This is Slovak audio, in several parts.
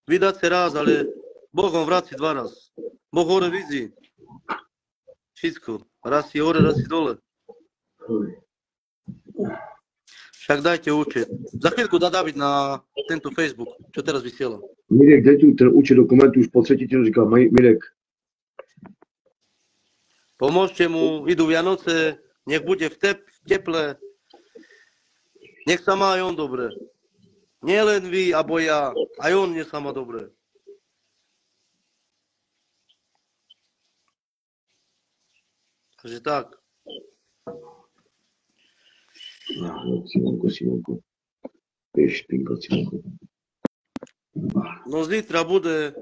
Vydať sa raz, ale Boh vám vráti 2 raz. Boh hore vidí. Všetko. Raz si hore, raz si dole. Však dajte účet. Za chvíľku dá David na tento Facebook, čo teraz vysiela. Mirek, daj tu ten účet do komentu, už po tretí ti to říká Mirek. Pomôžte mu, idú Vianoce, nech bude v teple. Nech sa má aj on dobre. Nie len vy, abo ja, aj on nech sa má dobre. Takže tak. Simonko. Vieš, špinka, Simonko. No zítra bude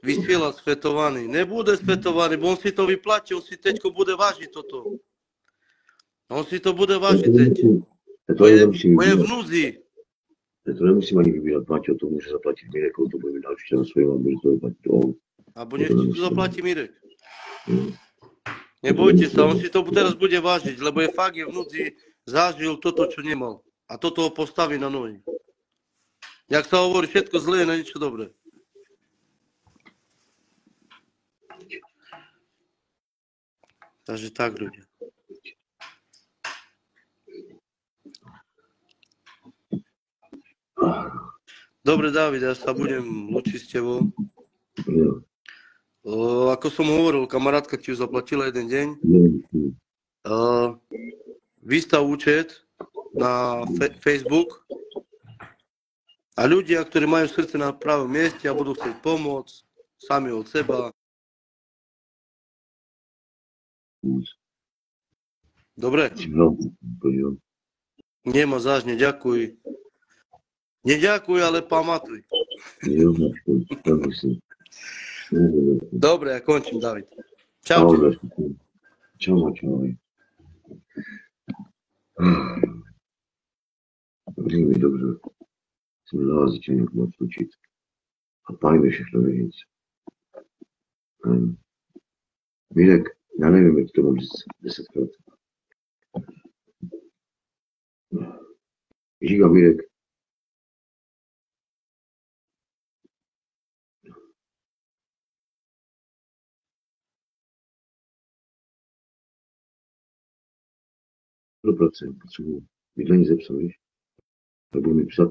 vysielať spätovaný. Nebude spätovaný, bo on si to vyplatí, on si teďko bude vážiť toto. On si to bude vážiť teď. Bo je v núdzi. Ja to nemusím ani vybírať, Maťo, to môže zaplatiť Mirek, to bude vydať určite na svojom, aby to zaplatiť on. Abo nech si to zaplatí Mirek. Nebojte sa, on si to teraz bude vážiť, lebo je fakt, je v núdzi, zažil toto, čo nemal. A toto ho postaví na nohy. Jak sa hovorí, všetko zlé je na niečo dobré. Takže tak, ľudia. Dobre, David, ja sa budem lúčiť s tebou. Ako som hovoril, kamarátka ti ju zaplatila jeden deň. Vystav účet na Facebook a ľudia, ktorí majú srdce na pravom mieste a budú chcieť pomôcť sami od seba. Dobre? Nemá zaž, neďakuj. Neďakuj, ale pamatuj. Dobre, ja končím, David. Čau. Čau. Veľmi dobře. Jsem zálazit nějak moc učit. A Pán mi všechno vědět. Mirek, já nevím, jak to mám říct 10krát. Říká Mirek. Potřebuji bydlení zepsat, víš? To budu mi psát